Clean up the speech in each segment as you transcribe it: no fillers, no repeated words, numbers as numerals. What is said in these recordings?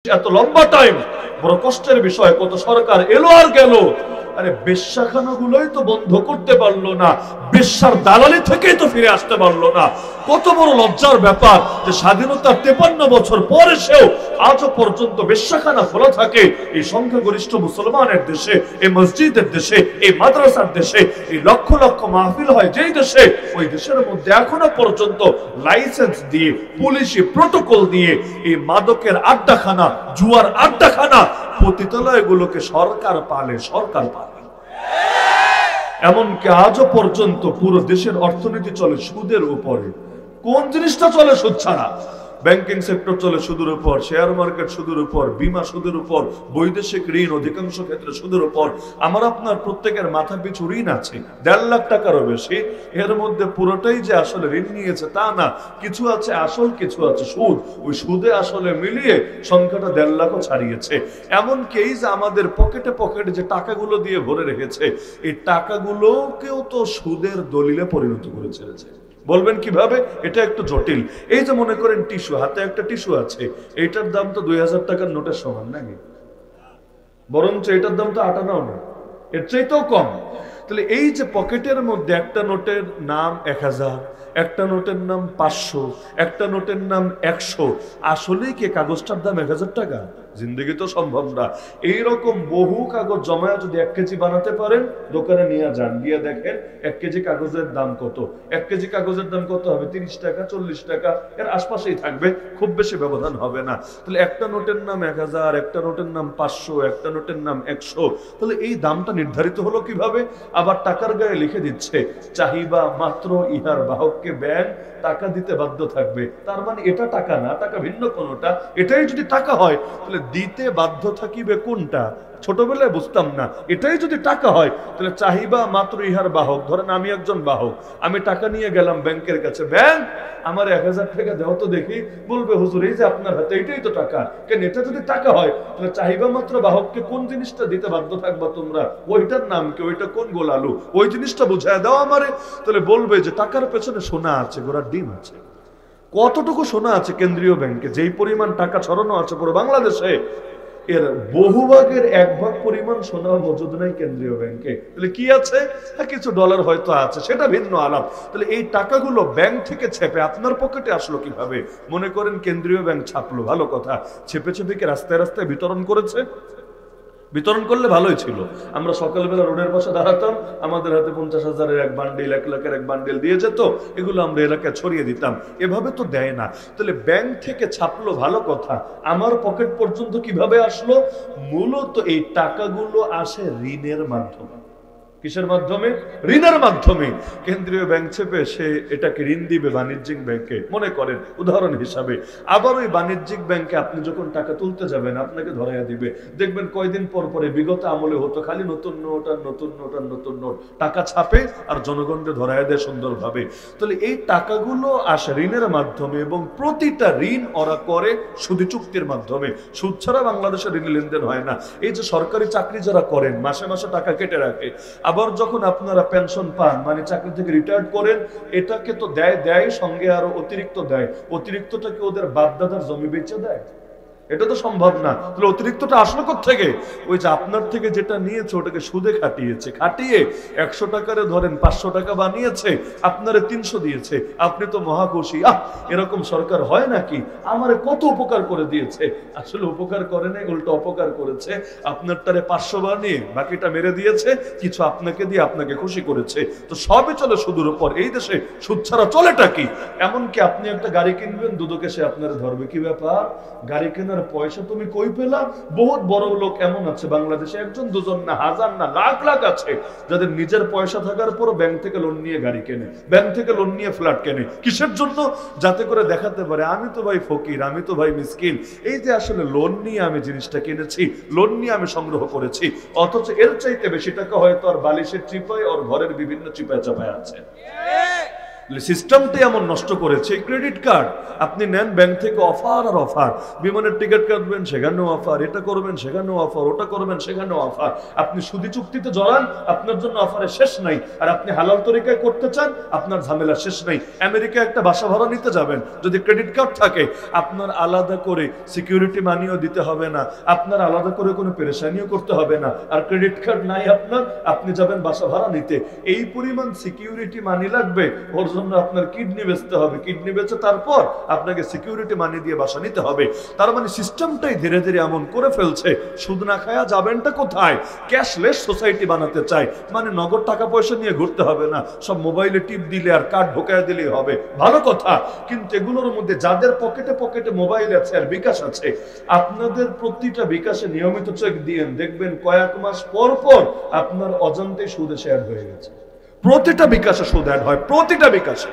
এত লম্বা টাইম বড় কষ্টের বিষয়। কত সরকার এলো আর গেল, আরে বেশ্যাখানাগুলোই তো বন্ধ করতে পারলো না, বেশ্যার দালালি থেকেই তো ফিরে আসতে পারলো না। কত বড় লজ্জার ব্যাপার যে স্বাধীনতার 53 বছর পরে সেও আজও পর্যন্ত বেশ্যাখানা খোলা থাকে এই সংখ্যাগরিষ্ঠ মুসলমানের দেশে, এই মসজিদের দেশে, এই মাদ্রাসার দেশে, এই লক্ষ লক্ষ মাহফিল হয় যেই দেশে, ওই দেশের মধ্যে এখনো পর্যন্ত লাইসেন্স দিয়ে, পুলিশি প্রটোকল দিয়ে এই মাদকের আড্ডাখানা, জুয়ার আড্ডাখানা, পতিতালয়গুলোকে সরকার পালে, সরকার পালে। এমনকি আজও পর্যন্ত পুরো দেশের অর্থনীতি চলে সুদের উপরে। কোন জিনিসটা চলে সুদ ছাড়া? ব্যাংকিং সেক্টর চলে সুদের উপর, শেয়ার মার্কেট সুদের উপর, বীমা সুদের উপর, বৈদেশিক ঋণ অধিকাংশ ক্ষেত্রে সুদের উপর। আমার আপনার প্রত্যেকের মাথা পিছু ঋণ আছে 1.5 লাখ টাকারও বেশি। এর মধ্যে পুরোটাই যে আসলে ঋণ নিয়েছে তা না, কিছু আছে আসল, কিছু আছে সুদ। ওই সুদে আসলে মিলিয়ে সংখ্যাটা 1.5 লাখও ছাড়িয়েছে। এমনকি এই যে আমাদের পকেটে পকেটে যে টাকাগুলো দিয়ে ভরে রেখেছে, এই টাকাগুলোকেও তো সুদের দলিলে পরিণত করে ছেড়েছে। বলবেন কিভাবে? এটা একটু জটিল। এই যে মনে করেন টিস্যু, হাতে একটা টিস্যু আছে, এটার দাম তো 2000 টাকার নোটের সমান নাকি? বরঞ্চ এটার দাম তো 8 আনাও না, এর চাইতেও কম। তাহলে এই যে পকেটের মধ্যে একটা নোটের নাম 1000, একটা নোটের নাম 500, একটা নোটের নাম 100, আসলেই কি কাগজটার দাম 1000 টাকা? জিন্দগি তো সম্ভব না। এইরকম বহু কাগজ জমায়া যদি 1 কেজি বানাতে পারেন, দোকানে নিয়ে যান, গিয়ে দেখেন 1 কেজি কাগজের দাম কত। 1 কেজি কাগজের দাম কত হবে? 30 টাকা, 40 টাকা, এর আশপাশেই থাকবে, খুব বেশি ব্যবধান হবে না। তাহলে একটা নোটের নাম 1000, একটা নোটের নাম 500, একটা নোটের নাম 100। তাহলে এই দামটা নির্ধারিত হলো কিভাবে? আবার টাকার গায়ে লিখে দিচ্ছে, চাহিবা মাত্র ইহার বাহককে ব্যাংক টাকা দিতে বাধ্য থাকবে। তার মানে এটা টাকা না, টাকা ভিন্ন কোনটা। এটাই যদি টাকা হয় তাহলে দিতে বাধ্য থাকিবে কোনটা? ছোটবেলায় বুঝতাম না। এটাই যদি টাকা হয় তাহলে চাহিবা মাত্র ইহার বাহক, ধরেন আমি একজন বাহক, আমি টাকা নিয়ে গেলাম ব্যাংকের কাছে, ব্যাংক আমার 1000 টাকা দেও তো দেখি। বলবে হুজুর এই যে আপনার হাতে, এটাই তো টাকা। কেন? এটা যদি টাকা হয় তাহলে চাহিবা মাত্র বাহককে কোন জিনিসটা দিতে বাধ্য থাকবা তোমরা? ওইটার নাম কি? ওইটা কোন গোলালু? ওই জিনিসটা বুঝায় দাও আমারে। তাহলে বলবে যে টাকার পেছনে সোনা আছে, ঘোড়ার ডিম আছে। কতটুকু সোনা আছে কেন্দ্রীয় ব্যাংকে? যেই পরিমাণ টাকা ছড়ানো আছে পুরো বাংলাদেশে, এর বহুভাগের 1 ভাগ পরিমাণ সোনা মজুদ নাই কেন্দ্রীয় ব্যাংকে। তাহলে কি আছে? কিছু ডলার হয়তো আছে, সেটা ভিন্ন আলাপ। তাহলে এই টাকাগুলো ব্যাংক থেকে ছেপে আপনার পকেটে আসলো কিভাবে? মনে করেন কেন্দ্রীয় ব্যাংক ছাপলো, ভালো কথা। ছেপে ছেপে কি রাস্তায় রাস্তায় বিতরণ করেছে? বিতরণ করলে ভালোই ছিল। আমরা সকালবেলা রোডের পাশে দাঁড়াতাম, আমাদের হাতে 50,000-এর 1 বান্ডিল, 1 লাখের 1 বান্ডিল দিয়ে যেত, এগুলো আমরা এলাকায় ছড়িয়ে দিতাম। এভাবে তো দেয় না। তাহলে ব্যাংক থেকে ছাপলো, ভালো কথা। আমার পকেট পর্যন্ত কিভাবে আসলো? মূলত এই টাকাগুলো আসে ঋণের মাধ্যমে। কিসের মাধ্যমে? ঋণের মাধ্যমে। কেন্দ্রীয় ব্যাংক চেপে সে এটাকে ঋণ দিবে বাণিজ্যিক ব্যাংকে, মনে করেন উদাহরণ হিসাবে। আবার ওই বাণিজ্যিক ব্যাংকে আপনি যখন টাকা তুলতে যাবেন, আপনাকে ধরাইয়া দিবে। দেখবেন কয়দিন পর পরে, বিগত আমলে হতো খালি নতুন নোট আর নতুন নোট আর নতুন নোট, টাকা ছাপে আর জনগণকে ধরাইয়া দেয় সুন্দরভাবে। তাহলে এই টাকাগুলো আসে ঋণের মাধ্যমে, এবং প্রতিটা ঋণ ওরা করে সুদি চুক্তির মাধ্যমে। সুদ ছাড়া বাংলাদেশের ঋণ লেনদেন হয় না। এই যে সরকারি চাকরি যারা করেন, মাসে মাসে টাকা কেটে রাখে, আবার যখন আপনারা পেনশন পান, মানে চাকরি থেকে রিটায়ার্ড করেন, এটাকে তো দেয় সঙ্গে আরো অতিরিক্ত দেয়। অতিরিক্তটাকে ওদের বাপ দাদার জমি বেচে দেয়? এটা তো সম্ভব না। তাহলে অতিরিক্তটা আসলো কোত্থেকে? ওই যে আপনার থেকে যেটা নিয়েছে ওটাকে সুদে খাটিয়েছে, খাটিয়ে 100 টাকারে ধরেন 500 টাকা বানিয়েছে, আপনারে 300 দিয়েছে। আপনি তো মহাখুশি, এরকম সরকার হয় নাকি? আমারে কত উপকার করে দিয়েছে। আসলে উপকার করে নাই, উল্টো অপকার করেছে। আপনারটারে 500 বানিয়ে বাকিটা মেরে দিয়েছে, কিছু আপনাকে দিয়ে আপনাকে খুশি করেছে। তো সবই চলে সুদের উপর। এই দেশে সুদ ছাড়া চলেটা কি? এমনকি আপনি একটা গাড়ি কিনবেন, দুদকে সে আপনার ধরবে। কি ব্যাপার? গাড়ি কেনার পয়সা তুমি কই পেলা? বহুত বড় লোক এমন আছে বাংলাদেশে, 1 2 না, 1000 না, লাখ লাখ আছে, যাদের নিজের পয়সা থাকার পরও ব্যাংক থেকে লোন নিয়ে গাড়ি কেনে, ব্যাংক থেকে লোন নিয়ে ফ্ল্যাট কেনে। কিসের জন্য? যাতে করে দেখাতে পারে আমি তো ভাই ফকির, আমি তো ভাই মিসকিন। এই যে আসলে লোন নিয়ে আমি জিনিসটা কিনেছি, লোন নিয়ে আমি সংগ্রহ করেছি, অথচ এর চাইতে বেশি টাকা হয়তো আর বালিশের চিপায় ওর ঘরের বিভিন্ন চিপায় চাপায় আছে। সিস্টেমটাই এমন নষ্ট করেছে। ক্রেডিট কার্ড আপনি নেন ব্যাংক থেকে, অফার আর অফার, বিমানের টিকিট কাটবেন সেখানেও অফার, এটা করবেন সেখানেও অফার, ওটা করবেন সেখানেও অফার। আপনি সুদি চুক্তিতে জড়ান, আপনার জন্য অফারের শেষ নাই। আর আপনি হালাল তরিকায় করতে চান, আপনার ঝামেলা শেষ নাই। আমেরিকায় একটা বাসা ভাড়া নিতে যাবেন, যদি ক্রেডিট কার্ড থাকে আপনার আলাদা করে সিকিউরিটি মানিও দিতে হবে না, আপনার আলাদা করে কোনো পেরেশানিও করতে হবে না। আর ক্রেডিট কার্ড নাই আপনার, আপনি যাবেন বাসা ভাড়া নিতে, এই পরিমাণ সিকিউরিটি মানি লাগবে, ওর জন্য আপনার কিডনি বেচতে হবে, কিডনি বেচে তারপর আপনাকে সিকিউরিটি মানি দিয়ে বাসা নিতে হবে। তার মানে সিস্টেমটাই ধীরে ধীরে এমন করে ফেলছে, সুদ না খায়া যাবেনটা কোথায়? ক্যাশলেস সোসাইটি বানাতে চায়, মানে নগদ টাকা পয়সা নিয়ে ঘুরতে হবে না, সব মোবাইলে টিপ দিলে আর কার্ড ঢোকায় দিলেই হবে। ভালো কথা, কিন্তু এগুলোর মধ্যে যাদের পকেটে পকেটে মোবাইল আছে আর বিকাশ আছে, আপনাদের প্রতিটা বিকাশে নিয়মিত চেক দিয়েন, দেখবেন কয়েক মাস পর পর আপনার অজান্তে সুদে শেয়ার হয়ে গেছে। প্রতিটা বিকাশে সুদ অ্যাড হয়, প্রতিটা বিকাশে।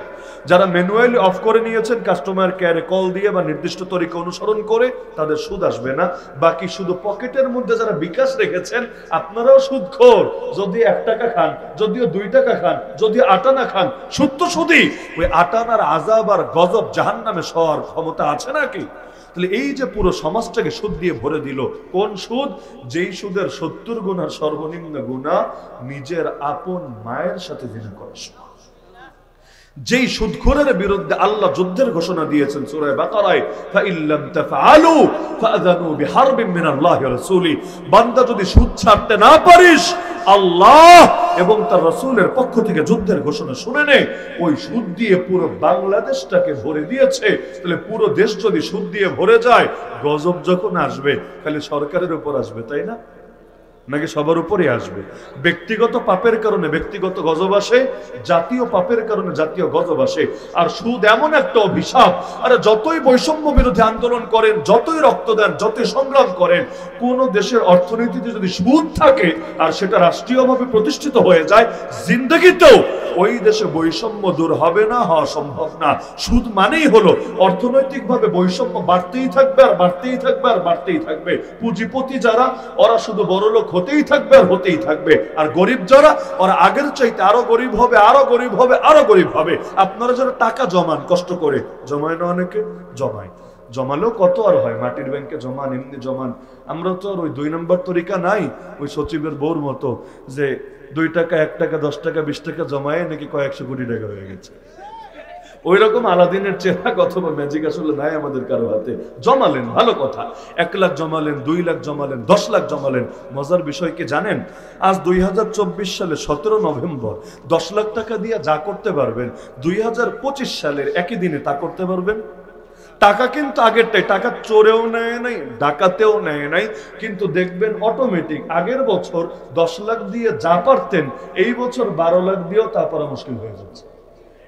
যারা ম্যানুয়ালি অফ করে নিয়েছেন, কাস্টমার কেয়ারে কল দিয়ে বা নির্দিষ্ট তরিকা অনুসরণ করে, তাদের সুদ আসবে না। বাকি শুধু পকেটের মধ্যে যারা বিকাশ রেখেছেন, আপনারাও সুদখোর। যদি 1 টাকা খান, যদিও 2 টাকা খান, যদিও 8 আনা খান, সুদ তো সুদই। ওই 8 আনার আযাব আর গজব জাহান্নামে সওয়ার ক্ষমতা আছে নাকি? তাহলে এই যে পুরো সমাজটাকে সুদ দিয়ে ভরে দিল, কোন সুদ? যেই সুদের 70 গুনার সর্বনিম্ন গুনাহ নিজের আপন মায়ের সাথে জিনা করা। যেই সুদখোরের বিরুদ্ধে আল্লাহ যুদ্ধের ঘোষণা দিয়েছেন সূরা বাকারায়, ফাইল্লাম তাফআলু ফাআযানু বিহারবিন মিনাল্লাহি ওয়া রাসূলি, বান্দা যদি সুদ ছাড়তে না পারিস, আল্লাহ এবং তার রাসূলের পক্ষ থেকে যুদ্ধের ঘোষণা শুনে নে। ওই সুদ দিয়ে পুরো বাংলাদেশটাকে ভরে দিয়েছে। তাহলে পুরো দেশ যদি সুদ দিয়ে ভরে যায়, গজব যখন আসবে খালি সরকারের উপর আসবে, তাই না? নাকি সবার উপরে আসবে? ব্যক্তিগত পাপের কারণে ব্যক্তিগত গজব আসে, জাতীয় পাপের কারণে জাতীয় গজব আসে। আর সুদ এমন একটা অভিশাপ, আরে যতই বৈষম্য বিরোধী আন্দোলন করেন, যতই রক্ত দেন, যতই সংগ্রাম করেন, কোন দেশের অর্থনীতিতে যদি সুদ থাকে আর সেটা রাষ্ট্রীয়ভাবে প্রতিষ্ঠিত হয়ে যায়, জিন্দেগিতেও ওই দেশে বৈষম্য দূর হবে না, হওয়া সম্ভব না। সুদ মানেই হলো অর্থনৈতিকভাবে বৈষম্য বাড়তেই থাকবে আর বাড়তেই থাকবে আর বাড়তেই থাকবে। পুঁজিপতি যারা, ওরা শুধু বড়লোক হতেই থাকবে আর হতেই থাকবে। আর গরিব যারা, ওরা আগের চাইতে আরো গরিব হবে, আরো গরিব হবে, আরো গরিব হবে। আপনারা যারা টাকা জমান, কষ্ট করে জমায় না, অনেকে জমায়, জমালেও কত আর হয়, মাটির ব্যাংকে জমান, এমনি জমান। আমরা তো আর ওই 2 নম্বর তরিকা নাই, ওই সচিবের বউর মতো যে 2 টাকা, 1 টাকা, 10 টাকা, 20 টাকা জমায় নাকি কয়েকশো কোটি টাকা হয়ে গেছে। ওই রকম আলাদিনের চেহারা অথবা ম্যাজিক আসলে নাই আমাদের কারো হাতে। জমালেন, ভালো কথা, 1 লাখ জমালেন, 2 লাখ জমালেন, 10 লাখ জমালেন। মজার বিষয় কি জানেন? আজ 2024 সালে 17 নভেম্বর 10 লাখ টাকা দিয়ে যা করতে পারবেন, 2025 সালের একই দিনে তা করতে পারবেন। টাকা কিন্তু আগেরটাই, টাকা চোরেও নেয় নাই, ডাকাতেও নেয় নাই, কিন্তু দেখবেন অটোমেটিক আগের বছর 10 লাখ দিয়ে যা পারতেন, এই বছর 12 লাখ দিয়েও তা পারা মুশকিল হয়ে যাচ্ছে।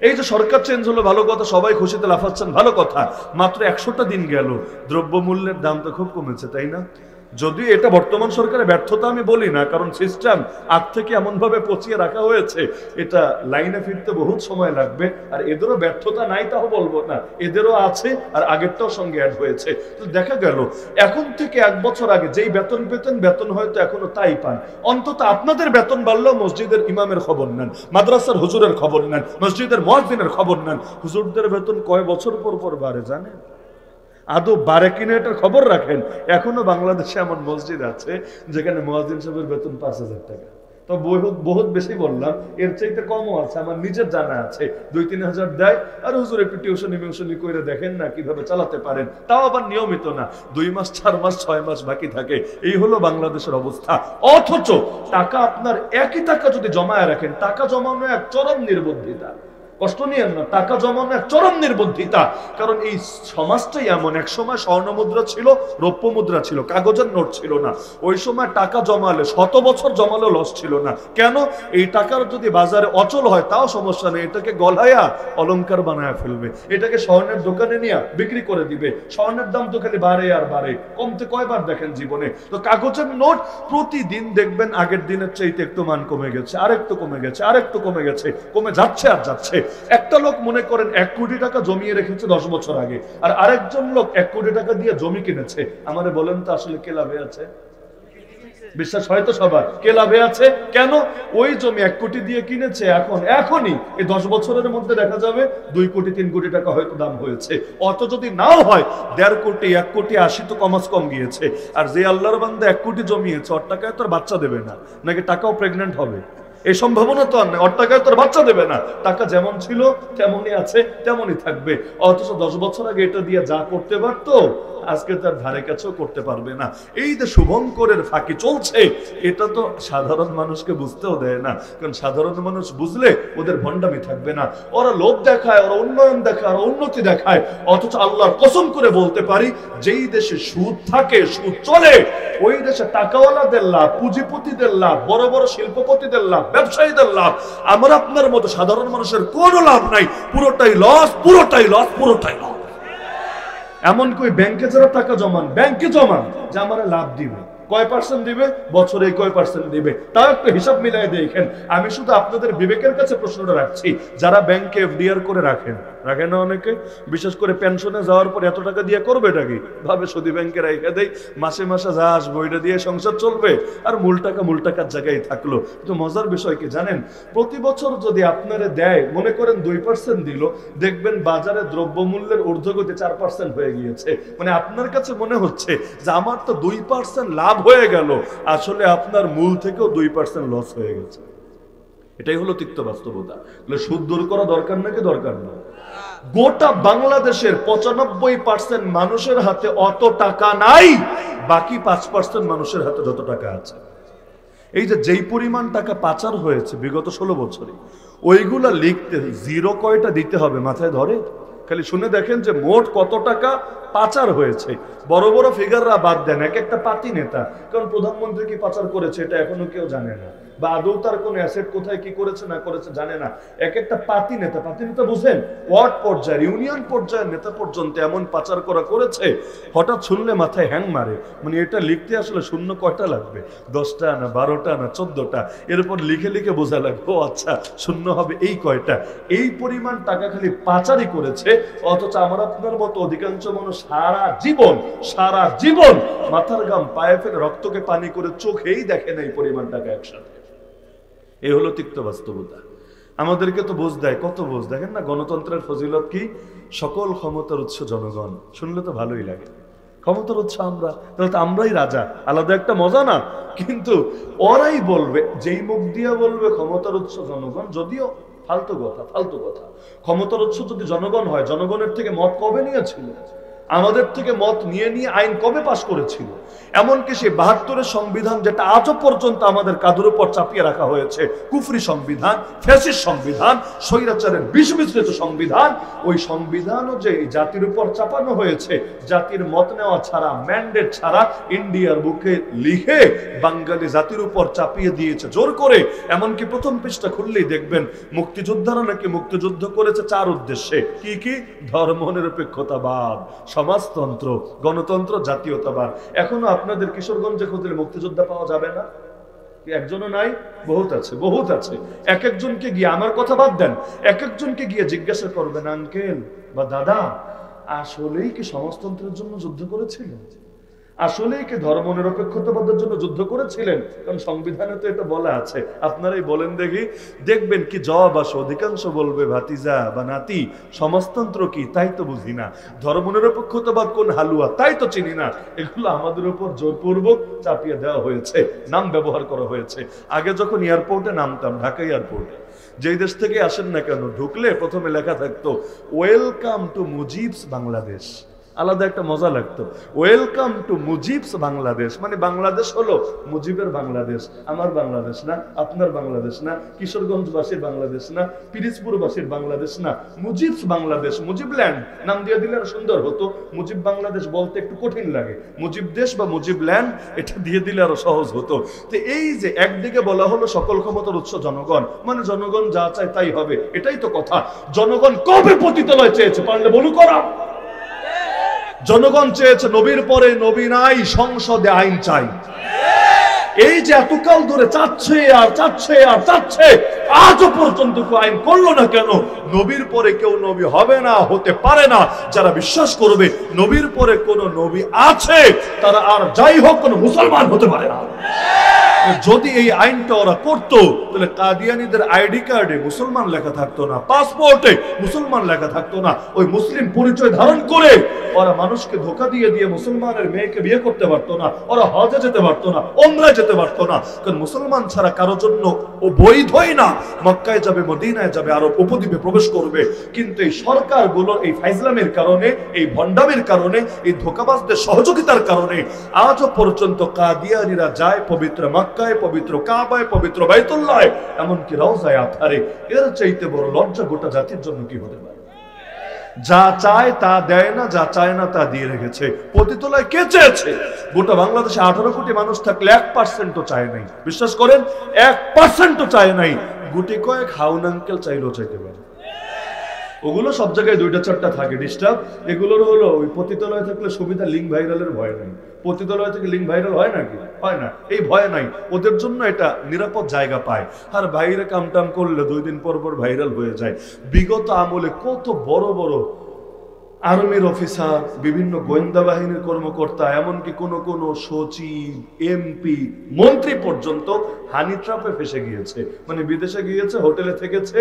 এই যে সরকার চেঞ্জ হলো, ভালো কথা, সবাই খুশিতে লাফাচ্ছেন, ভালো কথা। মাত্র 100টা দিন গেল, দ্রব্যমূল্যের দাম তো খুব কমেছে, তাই না? যদিও এটা বর্তমান সরকারের ব্যর্থতা আমি বলি না, কারণ সিস্টেম আগ থেকে এমন ভাবে পচিয়ে রাখা হয়েছে, এটা লাইনে ফিরতে বহুত সময় লাগবে। আর এদেরও ব্যর্থতা নাই তাও বলবো না, এদেরও আছে, আর আগেরটাও সঙ্গে অ্যাড হয়েছে। তো দেখা গেল এখন থেকে 1 বছর আগে যেই বেতন পেতেন, বেতন হয়তো এখনো তাই পান। অন্তত আপনাদের বেতন বাড়লেও মসজিদের ইমামের খবর নেন, মাদ্রাসার হুজুরের খবর নেন, মসজিদের মুয়াজ্জিনের খবর নেন। হুজুরদের বেতন কয় বছর পর পর বাড়ে জানেন? আদৌ বারে কিনা এটার খবর রাখেন? এখনো বাংলাদেশে এমন মসজিদ আছে যেখানে মুয়াজ্জিন সাহেবের বেতন 5,000 টাকা। তো বহুত বেশি বললাম, এর চাইতে কমও আছে, আমার নিজের জানা আছে। 2-3 হাজার দেয়, আর হুজুর একটু টিউশনি করে দেখেন না কিভাবে চালাতে পারেন, তাও আবার নিয়মিত না, 2 মাস, 4 মাস, 6 মাস বাকি থাকে। এই হলো বাংলাদেশের অবস্থা। অথচ টাকা আপনার একই টাকা যদি জমায় রাখেন, টাকা জমানো এক চরম নির্বুদ্ধিতা। কষ্ট নিয়েন না, টাকা জমানো এক চরম নির্বুদ্ধিতা। কারণ এই সমাজটাই এমন, এক সময় স্বর্ণ মুদ্রা ছিল, রৌপ্য মুদ্রা ছিল, কাগজের নোট ছিল না। ওই সময় টাকা জমালে 100 বছর জমালেও লস ছিল না। কেন? এই টাকার যদি বাজারে অচল হয় তাও সমস্যা নেই, এটাকে গলায়া অলংকার বানায় ফেলবে, এটাকে স্বর্ণের দোকানে নিয়ে বিক্রি করে দিবে। স্বর্ণের দাম তো খালি বাড়ে আর বাড়ে, কমতে কয়বার দেখেন জীবনে? তো কাগজের নোট প্রতিদিন দেখবেন আগের দিনের চাইতে একটু মান কমে গেছে, আরেকটু কমে গেছে, আরেকটু কমে গেছে, কমে যাচ্ছে আর যাচ্ছে। একটা লোক মনে করেন 1 কোটি টাকা জমিয়ে রেখেছে 10 বছর আগে, আর আরেকজন লোক 1 কোটি টাকা দিয়ে জমি কিনেছে। আমারে বলেন তো আসলে কে লাভে আছে? বিশ্বাস হয়তো সবার। কে লাভে আছে? কেন? ওই জমি 1 কোটি দিয়ে কিনেছে, এখনই এই 10 বছরের মধ্যে দেখা যাবে 2 কোটি 3 কোটি টাকা হয়তো দাম হয়েছে। অত যদি নাও হয় 1.5 কোটি 1 কোটি 80 তো কম গিয়েছে। আর যে আল্লাহর বান্দা 1 কোটি জমিয়েছে, ওর টাকায় তোর বাচ্চা দেবে না, নাকি টাকাও প্রেগনেন্ট হবে? এই সম্ভাবনা তো আর নেই। ওর টাকায় তোর বাচ্চা দেবে না, টাকা যেমন ছিল তেমনই আছে, তেমনই থাকবে। অথচ 10 বছর আগে এটা দিয়ে যা করতে পারতো, আজকে তার ধারে কাছেও করতে পারবে না। এই যে শুভঙ্করের ফাঁকি চলছে, এটা তো সাধারণ মানুষকে বুঝতেও দেয় না। কারণ সাধারণ মানুষ বুঝলে ওদের ভণ্ডামি থাকবে না। ওরা লোভ দেখায়, ওরা উন্নয়ন দেখায়, ওরা উন্নতি দেখায়। অথচ আল্লাহর কসম করে বলতে পারি, যেই দেশে সুদ থাকে, সুদ চলে, ওই দেশে টাকাওয়ালাদের লাভ, পুঁজিপতিদের লাভ, বড় বড় শিল্পপতিদের লাভ, ব্যবসায়ীদের লাভ। আমার আপনার মতো সাধারণ মানুষের কোনো লাভ নাই। পুরোটাই লস, পুরোটাই লস, পুরোটাই লস। এমন কই ব্যাংকে যারা টাকা জমান, ব্যাংকে জমান যে আমার লাভ দিবে, কয় পার্সেন্ট দিবে, বছরে কয় পার্সেন্ট দিবে, তাও একটু হিসাব মিলাই দেখেন। আমি শুধু আপনাদের বিবেকের কাছে প্রশ্নটা রাখছি, যারা ব্যাংকে এফডিআর করে রাখেন না অনেকে, বিশেষ করে পেনশনে যাওয়ার পর এত টাকা দিয়ে করবে এটা কি ভাবে, শুধু ব্যাংকে রেখে দেয়, মাসে মাসে যা আসবো এটা দিয়ে সংসার চলবে, আর মূল টাকার জায়গায় থাকলো। কিন্তু মজার বিষয় কি জানেন, প্রতি বছর যদি আপনারা দেয়, মনে করেন 2% দিল, দেখবেন বাজারে দ্রব্যমূল্যের ঊর্ধ্বগতি 4% হয়ে গিয়েছে। মানে আপনার কাছে মনে হচ্ছে যে আমার তো 2% লাভ হয়ে গেল, আসলে আপনার মূল থেকেও 2% লস হয়ে গেছে। এটাই হলো তিক্ত বাস্তবতা। সুদ দূর করা দরকার নাকি দরকার না? গোটা বাংলাদেশের 95% মানুষের হাতে অত টাকা নাই, বাকি 5% মানুষের হাতে যত টাকা আছে। এই যে যেই পরিমাণ টাকা পাচার হয়েছে বিগত 16 বছরে, ওইগুলা লিখতে জিরো কয়টা দিতে হবে মাথায় ধরে? খালি শুনে দেখেন যে মোট কত টাকা পাচার হয়েছে। বড় বড় ফিগাররা বাদ দেন, এক একটা পাতি নেতা, কারণ প্রধানমন্ত্রী কি পাচার করেছে এটা এখনো কেউ জানে না, বা আদৌ তার কোন অ্যাসেট কোথায় কি করেছে না করেছে জানে না। এক একটা পাতি নেতা বুঝেন, ওয়ার্ড পর্যায়ে, ইউনিয়ন পর্যায়ের নেতা পর্যন্ত এমন পাচার করেছে, হঠাৎ শুনলে মাথায় হ্যাং মারে। মানে এটা লিখতে আসলে শূন্য কয়টা লাগবে? 10টা না 12টা না 14টা, এরপর লিখে লিখে বোঝা লাগবে, ও আচ্ছা শূন্য হবে এই কয়টা। এই পরিমাণ টাকা খালি পাচারই করেছে। অথচ আমার আপনার মতো অধিকাংশ মানুষ সারা জীবন মাথার ঘাম পায়ে ফেলে রক্তকে পানি করে চোখেই দেখে না এই পরিমাণ টাকা একসাথে। এই হলো তিক্ত বাস্তবতা। আমাদেরকে তো বোঝ দেয়, কত বোঝ দেখেন না। গণতন্ত্রের ফজিলত কি? সকল ক্ষমতার উৎস জনগণ। শুনলে তো ভালোই লাগে, ক্ষমতার উৎস আমরা, তাহলে তো আমরাই রাজা, আলাদা একটা মজা না? কিন্তু ওরাই বলবে, যেই মুখ দিয়ে বলবে ক্ষমতার উৎস জনগণ, যদিও ফালতু কথা। ক্ষমতার উৎস যদি জনগণ হয়, জনগণের থেকে মত কবে নিয়েছিল? আমাদের থেকে মত নিয়ে আইন কবে পাশ করেছিল? এমনকি সেই 72-এর সংবিধান, যেটা আজও পর্যন্ত আমাদের কাঁধের উপর চাপিয়ে রাখা হয়েছে, কুফরি সংবিধান, ফ্যাসিস্ট সংবিধান, স্বৈরাচারের বিষ মিশ্রিত সংবিধান, ওই সংবিধানও যে জাতির উপর চাপানো হয়েছে, জাতির মত নেওয়া ছাড়া, ম্যান্ডেট ছাড়া, ইন্ডিয়ার বুকে লিখে বাঙালি জাতির উপর চাপিয়ে দিয়েছে জোর করে। এমনকি প্রথম পৃষ্ঠা খুললেই দেখবেন মুক্তিযোদ্ধারা নাকি মুক্তিযুদ্ধ করেছে 4 উদ্দেশ্যে। কি? ধর্মনিরপেক্ষতাবাদ, সমাজতন্ত্র, গণতন্ত্র, জাতীয়তাবাদ। এখনো আপনাদের কিশোরগঞ্জে খুঁজলে মুক্তিযোদ্ধা পাওয়া যাবে না? একজনও নাই? বহুত আছে। এক একজনকে গিয়ে, আমার কথা বাদ দেন, এক একজনকে গিয়ে জিজ্ঞাসা করবেন, আঙ্কেল বা দাদা, আসলেই কি সমাজতন্ত্রের জন্য যুদ্ধ করেছিলেন? আসলেই কি ধর্মনিরপেক্ষতাবাদের জন্য যুদ্ধ করেছিলেন? কারণ সংবিধানে তো এটা বলা আছে। আপনারাই বলেন দেখি, দেখবেন কি জবাব আসে। অধিকাংশ বলবে, ভাতিজা বা নাতি, সমাজতন্ত্র কি তাই তো বুঝি না, ধর্মনিরপেক্ষতাবাদ কোন হালুয়া তাই তো চিনি না। এগুলো আমাদের উপর জোরপূর্বক চাপিয়ে দেওয়া হয়েছে, নাম ব্যবহার করা হয়েছে। আগে যখন এয়ারপোর্টে নামতাম, ঢাকা এয়ারপোর্টে, যেই দেশ থেকে আসেন না কেন, ঢুকলে প্রথমে লেখা থাকতো ওয়েলকাম টু মুজিবস বাংলাদেশ। আলাদা একটা মজা লাগতো, ওয়েলকাম টু মুজিবস বাংলাদেশ। মানে বাংলাদেশ হলো মুজিবের বাংলাদেশ, আমার বাংলাদেশ না, আপনার বাংলাদেশ না, কিশোরগঞ্জবাসীর বাংলাদেশ না, পিরিজপুরবাসীর বাংলাদেশ না, মুজিবস বাংলাদেশ। মুজিব ল্যান্ড নাম দিয়ে দিলে আরো সুন্দর হতো। মুজিব বাংলাদেশ বলতে একটু কঠিন লাগে, মুজিব দেশ বা মুজিব ল্যান্ড এটা দিয়ে দিলে আরো সহজ হতো। তো এই যে একদিকে বলা হলো সকল ক্ষমতার উৎস জনগণ, মানে জনগণ যা চায় তাই হবে, এটাই তো কথা। জনগণ কবে পতিতালয় চেয়েছে পারলে বলু করা? জনগণ চেয়েছে নবীর পরে নবী নাই, সংসদে আইন চাই। এই যে এতকাল ধরে চাচ্ছে, আজও পর্যন্ত আইন করলো না কেন? নবীর পরে কেউ নবী হবে না, হতে পারে না। যারা বিশ্বাস করবে নবীর পরে কোন নবী আছে, তারা আর যাই হোক কোন মুসলমান হতে পারে না। যদি এই আইনটা ওরা করতো, তাহলে কাদিয়ানীদের আইডি কার্ডে মুসলমান লেখা থাকতো না, পাসপোর্টে মুসলমান লেখা থাকতো না। ওই মুসলিম পরিচয় ধারণ করে ওরা মানুষকে ধোঁকা দিয়ে দিয়ে মুসলমানের মেয়েকে বিয়ে করতে পারতো না, ওরা হজে যেতে পারতো না, ওমরায় যেতে পারতো না। কারণ মুসলমান ছাড়া কারোর জন্য ও বৈধই না। মক্কায় যাবে, মদিনায় যাবে, আরব উপদ্বীপে প্রবেশ করবে। কিন্তু এই সরকারগুলোর এই ফাইজলামের কারণে, এই ভণ্ডামির কারণে, এই ধোঁকাবাজদের সহযোগিতার কারণে আজও পর্যন্ত কাদিয়ানীরা যায় পবিত্র মক্কায়, পবিত্র কাবায়, পবিত্র বাইতুল্লাহ, এমনকি রওজায়ে আতহারে। এর চাইতে বড় লজ্জা গোটা জাতির জন্য কি হতে পারে? যা চায় তা দেয় না, যা চায় না তা দিয়ে রেখেছে। পতিতলায় কে চেয়েছে? গোটা বাংলাদেশে 18 কোটি মানুষ থাকলে 1%ও চায় নাই। বিশ্বাস করেন, 1%ও চায় নাই। গুটি কয়েক হাউন আঙ্কেল চাইলেও চাইতে পারে। ওগুলো সব জায়গায় 2টা-4টা থাকে ডিস্টার্ব। এগুলোর হলো ওই পতিতলায় থাকলে সুবিধা, লিঙ্ক ভাইরালের ভয় নাই। পতিতলায় থেকে লিঙ্ক ভাইরাল হয় নাকি? হয় না। এই ভয় নাই, ওদের জন্য এটা নিরাপদ জায়গা পায়। আর বাইরে কামটাম করলে 2 দিন পর পর ভাইরাল হয়ে যায়। বিগত আমলে কত বড় বড় আর্মির অফিসার, বিভিন্ন গোয়েন্দা বাহিনীর কর্মকর্তা, এমনকি কোন কোন সচিব, এমপি, মন্ত্রী পর্যন্ত হানি ট্র্যাপে ফেসে গিয়েছে। মানে বিদেশে গিয়েছে, হোটেলে থেকেছে,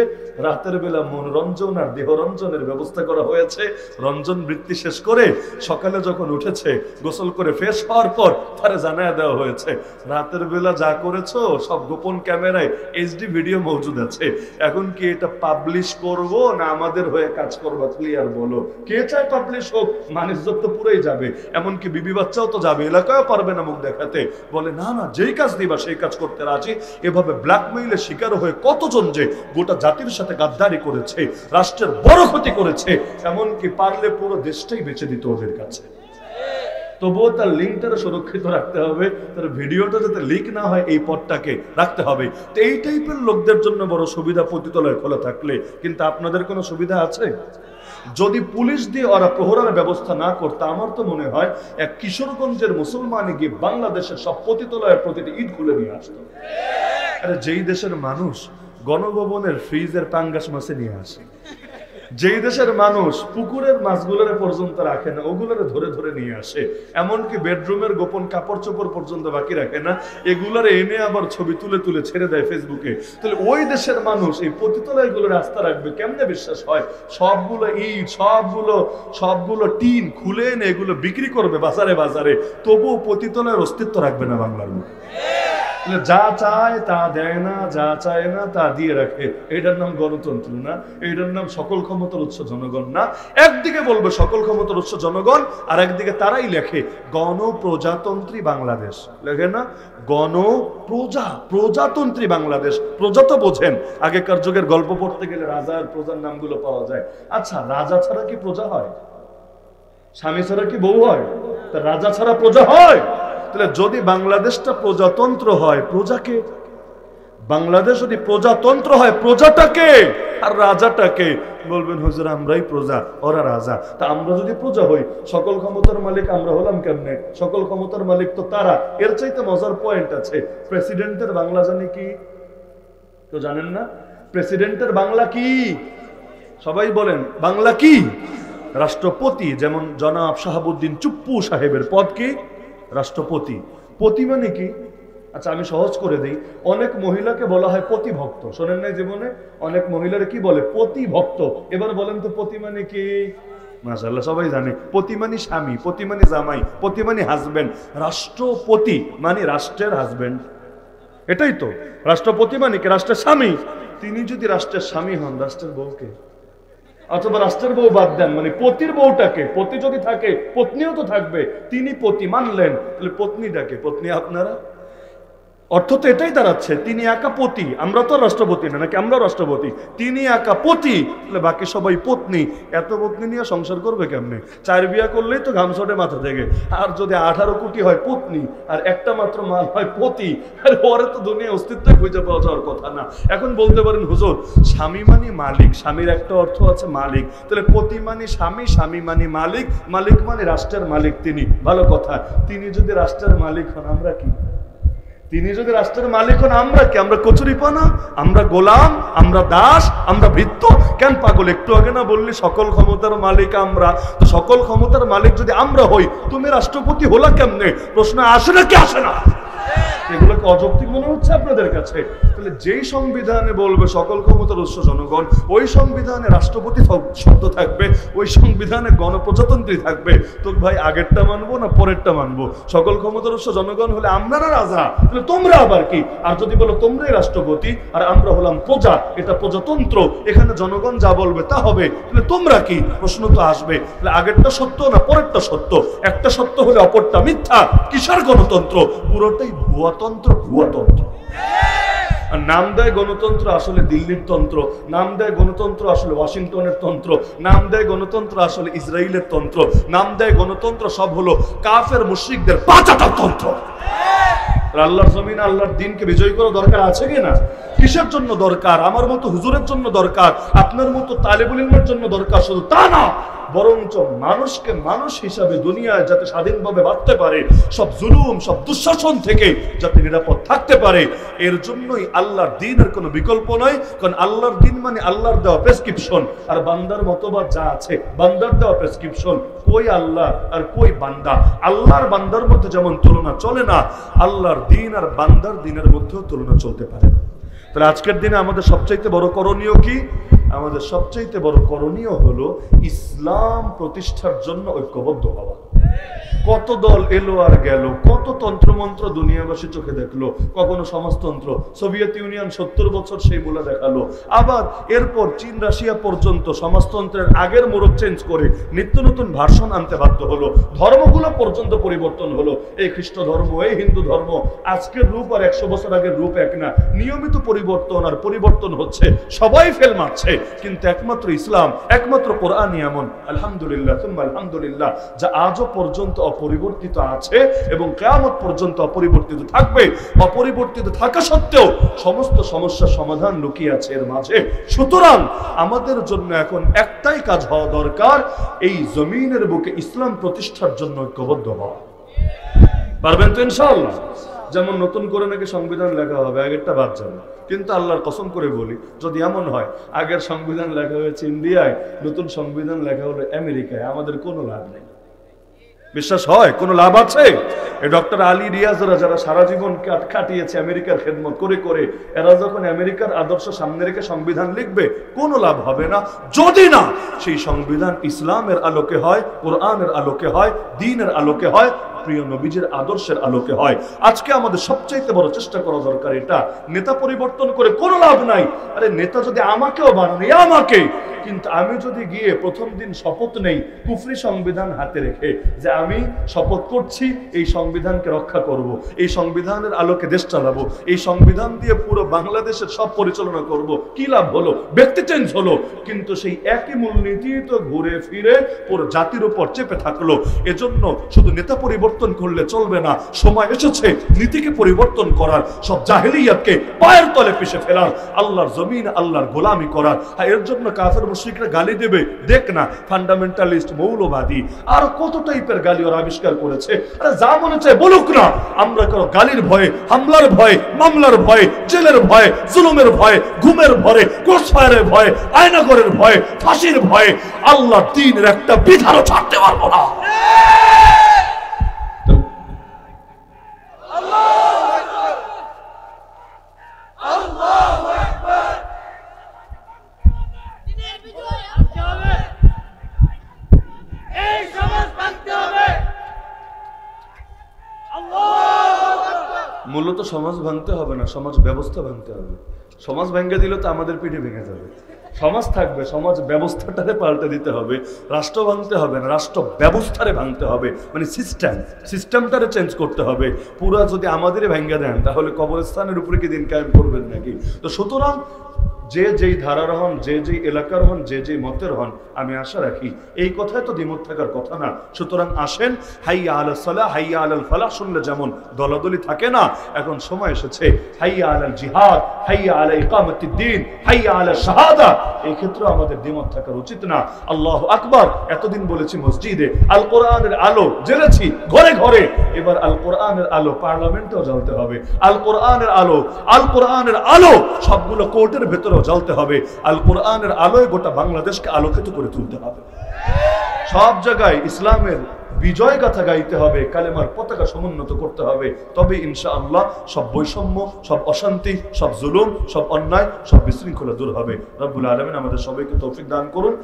রাতের বেলা মনোরঞ্জন আর দেহরঞ্জনের ব্যবস্থা করা হয়েছে। রঞ্জন বৃত্তি শেষ করে সকালে যখন উঠেছে, গোসল করে ফ্রেশ হওয়ার পর তারে জানায় দেওয়া হয়েছে, রাতের বেলা যা করেছো সব গোপন ক্যামেরায় এইচডি ভিডিও মজুদ আছে। এখন কি এটা পাবলিশ করব না আমাদের হয়ে কাজ করবা? ক্লিয়ার বলো। কে চায় পাবলিশ হোক? মানুষজন তো পুরোই যাবে, এমনকি বিবি বাচ্চাও তো যাবে, এলাকায় পারবে না মুখ দেখাতে। বলে না না, যেই কাজ দিবা সেই কাজ করতে রাজি। এভাবে ব্ল্যাকমেইলের শিকার হয়ে কতজন যে গোটা জাতির সাথে গাদ্দারি করেছে, রাষ্ট্রের বড় ক্ষতি করেছে, এমনকি পারলে পুরো দেশটাই বেঁচে দিত ওদের কাছে। তবুও তার লিঙ্কটা সুরক্ষিত রাখতে হবে, তার ভিডিওটা যাতে লিক না হয় এই পথটাকে রাখতে হবে। তো এই টাইপের লোকদের জন্য বড় সুবিধা পতিতলয় খোলা থাকলে। কিন্তু আপনাদের কোনো সুবিধা আছে? যদি পুলিশ দিয়ে ওরা প্রহরার ব্যবস্থা না করতে, আমার তো মনে হয় এক কিশোরগঞ্জের মুসলমানে গিয়ে বাংলাদেশের সব পতিতলয়ের প্রতিটি ইট খুলে নিয়ে আসতো। আরে যেই দেশের মানুষ গণভবনের ফ্রিজের পাঙ্গাস মাছে নিয়ে আসে, যেই দেশের মানুষ পুকুরের মাছগুলোরে পর্যন্ত রাখে না, ওগুলোরে ধরে ধরে নিয়ে আসে, এমনকি বেডরুমের গোপন কাপড় চোপড় পর্যন্ত বাকি রাখে না, এগুলোরে এনে আবার ছবি তুলে তুলে ছেড়ে দেয় ফেসবুকে, তাহলে ওই দেশের মানুষ এই পতিতলায় গুলো রাস্তা রাখবে কেমনে? বিশ্বাস হয়? সবগুলো ইট, সবগুলো টিন খুলে এনে এগুলো বিক্রি করবে বাজারে বাজারে, তবুও পতিতলার অস্তিত্ব রাখবে না বাংলার লোক। যা চায় তা দেয় না, যা চায় না তা দিয়ে রাখে। এটার নাম গণতন্ত্র না, এটার নাম সকল ক্ষমতার উৎস জনগণ না। একদিকে বলবে সকল ক্ষমতার উৎস জনগণ, আর একদিকে তারাই লেখে গণপ্রজাতন্ত্রী বাংলাদেশ। লেখে না প্রজাতন্ত্রী বাংলাদেশ। প্রজা তো বোঝেন, আগেকার যুগের গল্প পড়তে গেলে রাজা আর প্রজার নামগুলো পাওয়া যায়। আচ্ছা, রাজা ছাড়া কি প্রজা হয়? স্বামী ছাড়া কি বউ হয়? তা রাজা ছাড়া প্রজা হয়? তাহলে যদি বাংলাদেশটা প্রজাতন্ত্র হয়, প্রজাকে? বাংলাদেশ যদি প্রজাতন্ত্র হয়, প্রজাটাকে আর রাজাটাকে? বলবেন হুজুর আমরাই প্রজা, ওরা রাজা। তা আমরা যদি প্রজা হই, সকল ক্ষমতার মালিক আমরা হলাম কেমনে? সকল ক্ষমতার মালিক তো তারা। এর চাইতে মজার পয়েন্ট আছে। প্রেসিডেন্টের বাংলা জানি কি? কেউ জানেন না? প্রেসিডেন্টের বাংলা কি? সবাই বলেন বাংলা কি? রাষ্ট্রপতি। যেমন জনাব শাহাবুদ্দিন চুপ্পু সাহেবের পদ কি? রাষ্ট্রপতি। পতি মানে কি? আচ্ছা আমি সহজ করে দিই। অনেক মহিলাকে বলা হয় পতিভক্ত। শোনেন নাই জীবনে? অনেক মহিলারা কি বলে? পতিভক্ত। এবার বলেন তো পতি মানে কি? মাশাআল্লাহ সবাই জানে। পতি মানে স্বামী, পতি মানে জামাই, পতি মানে হাজবেন্ড। রাষ্ট্রপতি মানে রাষ্ট্রের হাজবেন্ড। এটাই তো রাষ্ট্রপতি মানে কি? রাষ্ট্রের স্বামী। তিনি যদি রাষ্ট্রের স্বামী হন, রাষ্ট্রের বউকে? অথবা রাষ্ট্রের বউ বাদ দেন, মানে পতির বউটাকে। পতি যদি থাকে পত্নীও তো থাকবে। তিনি পতি মানলেন, তাহলে পত্নীটাকে? পত্নী আপনারা। অর্থ তো এটাই দাঁড়াচ্ছে, তিনি একা পতি। আমরা তো রাষ্ট্রপতি না, নাকি? আমরা রাষ্ট্রপতি, তিনি একা পতি, তাহলে বাকি সবাই পত্নী। এত পত্নী নিয়ে সংসার করবে কেমনে? 4 বিয়া করলেই তো ঘাম ছটে মাথা থেকে। আর যদি 18 কোটি হয় পত্নী, আর একটা মাত্র মাল হয় পতি, আর পরে তো দুনিয়া অস্তিত্বই খুঁজে পাওয়া যাওয়ার কথা না। এখন বলতে পারেন হুজুর স্বামী মানে মালিক, স্বামীর একটা অর্থ আছে মালিক, তাহলে পতি মানে স্বামী, স্বামী মানে মালিক, মালিক মানে রাষ্ট্রের মালিক তিনি। ভালো কথা। তিনি যদি রাষ্ট্রের মালিক হন, আমরা কি? তিনি যদি রাষ্ট্রের মালিক হন, আমরা কি? আমরা কচুরিপানা, আমরা গোলাম, আমরা দাস, আমরা ভৃত্য? কেন পাগল? একটু আগে না বললি সকল ক্ষমতার মালিক আমরা? তো সকল ক্ষমতার মালিক যদি আমরা হই, তুমি রাষ্ট্রপতি হলা কেমনে? প্রশ্ন আসে না কি আসে না? এগুলোকে অযৌক্তিক মনে হচ্ছে আপনাদের কাছে? তাহলে যেই সংবিধানে বলবে সকল ক্ষমতার উৎস জনগণ, ওই সংবিধানে রাষ্ট্রপতি শব্দ থাকবে, ওই সংবিধানে গণপ্রজাতন্ত্রী থাকবে, তো ভাই আগেরটা মানবো না পরেরটা মানবো? সকল ক্ষমতার উৎস জনগণ হলে আমরা না রাজা, তাহলে তোমরা আবার কি? আর যদি বলো তোমরাই রাষ্ট্রপতি আর আমরা হলাম প্রজা, এটা প্রজাতন্ত্র, এখানে জনগণ যা বলবে তা হবে, তাহলে তোমরা কি? প্রশ্ন তো আসবে। তাহলে আগেরটা সত্য না পরেরটা সত্য? একটা সত্য হলে অপরটা মিথ্যা। কিসের গণতন্ত্র? পুরোটাই ভুয়াতন্ত্র, ভুয়াতন্ত্র। আর নাম দেয় গণতন্ত্র, আসলে দিল্লির তন্ত্র। নাম দেয় গণতন্ত্র, আসলে ওয়াশিংটনের তন্ত্র। নাম দেয় গণতন্ত্র, আসলে ইসরায়েলের তন্ত্র। নাম দেয় গণতন্ত্র, সব হলো কাফের মুশরিকদের পাঁচাটা তন্ত্র। আল্লাহর জমিন, আল্লাহর দিনকে বিজয় করা দরকার আছে কিনা? কিসের জন্য দরকার? আমার মতো হুজুরের জন্য দরকার, আপনার মতো তালেবুল ইলমের জন্য দরকার, শুধু তা না, বরঞ্চ মানুষকে মানুষ হিসাবে দুনিয়ায় যাতে স্বাধীনভাবে বাঁচতে পারে, সব জুলুম, সব দুঃশাসন থেকে যাতে নিরাপদ থাকতে পারে, এর জন্যই আল্লাহর দ্বীনের কোনো বিকল্প নয়। কারণ আল্লাহর দ্বীন মানে আল্লাহর দেওয়া প্রেসক্রিপশন, আর বান্দার মতবাদ যা আছে বান্দার দেওয়া প্রেসক্রিপশন। কই আল্লাহ আর কই বান্দা? আল্লাহর বান্দার মধ্যে যেমন তুলনা চলে না, আল্লাহর দ্বীন আর বান্দার দ্বীনের মধ্যেও তুলনা চলতে পারে না। তাহলে আজকের দিনে আমাদের সবচাইতে বড় করণীয় কি? আমাদের সবচাইতে বড় করণীয় হলো ইসলাম প্রতিষ্ঠার জন্য ঐক্যবদ্ধ হওয়া। কত দল এলো আর গেল, কত তন্ত্রমন্ত্র দুনিয়াবাসী চোখে দেখলো, কখনো সমাজতন্ত্র, সোভিয়েত ইউনিয়ন 70 বছর সেই মূলা দেখালো, আবার এরপর চীন রাশিয়া পর্যন্ত সমাজতন্ত্রের আগের মোড়ক চেঞ্জ করে নিত্য নতুন ভার্সন আনতে বাধ্য হলো। ধর্মগুলো পর্যন্ত পরিবর্তন হলো। এই খ্রিস্ট ধর্ম, এই হিন্দু ধর্ম, আজকের রূপ আর 100 বছর আগের রূপ এক না। নিয়মিত পরিবর্তন আর পরিবর্তন হচ্ছে, সবাই ফেল মারছে, কিন্তু একমাত্র ইসলাম, একমাত্র কোরআনই এমন, আলহামদুলিল্লাহ সুম্মা আলহামদুলিল্লাহ, যা আজও পর্যন্ত অপরিবর্তিত আছে এবং কিয়ামত পর্যন্ত অপরিবর্তিত থাকবে। অপরিবর্তিত থাকা সত্ত্বেও সমস্ত সমস্যার সমাধান লুকিয়ে আছে এর মাঝে। সুতরাং আমাদের জন্য এখন একটাই কাজ হওয়া দরকার, এই জমিনের বুকে ইসলাম প্রতিষ্ঠার জন্য ঐক্যবদ্ধ হওয়া। পারবেন তো ইনশাআল্লাহ? যেমন নতুন করে নাকি সংবিধান লেখা হবে, আগেরটা বাদ যাবে। কিন্তু আল্লাহর কসম করে বলি, যদি এমন হয় আগের সংবিধান লেখা হয়েছে ইন্ডিয়ায়, নতুন সংবিধান লেখা হলো আমেরিকায়, আমাদের কোনো লাভ নেই। বিশ্বাস হয়? কোনো লাভ আছে? এই ডক্টর আলী রিয়াজরা যারা সারা জীবন কাটিয়েছে আমেরিকার খেদমত করে করে, এরা যখন আমেরিকার আদর্শ সামনে রেখে সংবিধান লিখবে, কোনো লাভ হবে না, যদি না সেই সংবিধান ইসলামের আলোকে হয়, কোরআনের আলোকে হয়, দ্বীনের আলোকে হয়, প্রিয় নবীজির আদর্শের আলোকে হয়। আজকে আমাদের সবচাইতে বড় চেষ্টা করা দরকার এটা। নেতা পরিবর্তন করে কোনো লাভ নাই। আরে নেতা যদি আমাকেও বানানো, আমাকে, কিন্তু আমি যদি গিয়ে প্রথম দিন শপথ নেই কুফরি সংবিধান হাতে রেখে, যে আমি শপথ করছি এই সংবিধানকে রক্ষা করব, এই সংবিধানের আলোকে দেশ চালাবো, এই সংবিধান দিয়ে পুরো বাংলাদেশের সব পরিচালনা করব, কি লাভ হলো? ব্যক্তি চেঞ্জ হলো, কিন্তু সেই একই মূলনীতি তো ঘুরে ফিরে পুরো জাতির উপর চেপে থাকলো। এজন্য শুধু নেতা পরিবর্তন করলে চলবে না, সময় এসেছে নীতিকে পরিবর্তন করার, সব জাহেলিয়াতকে পায়ের তলে পিষে ফেলার, আল্লাহর জমিন, আল্লাহর গোলামি করার। এর জন্য কাফের মুশরিকরা গালি দেবে, দেখ না ফান্ডামেন্টালিস্ট, মৌলবাদী, আর কত টাইপের গালি ওরা আবিষ্কার করেছে। আরে যা মনে চায় বলুক না, আমরা কারো গালির ভয়ে, হামলার ভয়ে, মামলার ভয়ে, জেলের ভয়ে, জুলুমের ভয়ে, ঘুমের ভয়ে, ক্রসফায়ারের ভয়ে, আয়নাগরের ভয়ে, ফাঁসির ভয়ে আল্লাহর দ্বীনের একটা বিধানও ছাড়তে পারবো না। মূলত সমাজ ভাঙতে হবে না, সমাজ ব্যবস্থা ভাঙতে হবে। সমাজ ভেঙে দিলে তো আমাদের পিঠে ভেঙে যাবে। সমাজ থাকবে, সমাজ ব্যবস্থাটারে পাল্টে দিতে হবে। রাষ্ট্র ভাঙতে হবে না, রাষ্ট্র ব্যবস্থারে ভাঙতে হবে, মানে সিস্টেমটারে চেঞ্জ করতে হবে। পুরা যদি আমাদেরই ভেঙে দেন, তাহলে কবরস্থানের উপরে কি দিন কায়েম করবেন নাকি? তো সুতরাং যে যেই ধারার হন, যে যেই এলাকার হন, যে যেই মতের হন, আমি আশা রাখি এই কথায় তো দ্বিমত থাকার কথা না। সুতরাং আসেন, হাইয়া আলাল সালাহ, হাইয়া আলাল ফালাহ শুনলে যেমন দলাদলি থাকে না, এখন সময় এসেছে হাইয়া আলাল জিহাদ, হাইয়া আলা ইকামাতিদ দ্বীন, হাইয়া আলা শাহাদা, এই ক্ষেত্রে আমাদের দ্বিমত থাকা উচিত না। আল্লাহু আকবার। এতদিন বলেছি মসজিদে, আল কোরআনের আলো জ্বেলেছি ঘরে ঘরে, এবার আল কোরআনের আলো পার্লামেন্টেও জ্বলতে হবে। আল কোরআনের আলো, আল কোরআনের আলো সবগুলো কোর্টের ভেতরেও জ্বলতে হবে। আল কোরআনের আলোয় গোটা বাংলাদেশকে আলোকিত করে তুলতে হবে। সব জায়গায় ইসলামের বিজয় গাথা গাইতে হবে, কালেমার পতাকা সমুন্নত করতে হবে। তবে ইনশাআল্লাহ সব বৈষম্য, সব অশান্তি, সব জুলুম, সব অন্যায়, সব বিশৃঙ্খলা দূর হবে। রব্বুল আলামিন আমাদের সবাইকে তৌফিক দান করুন।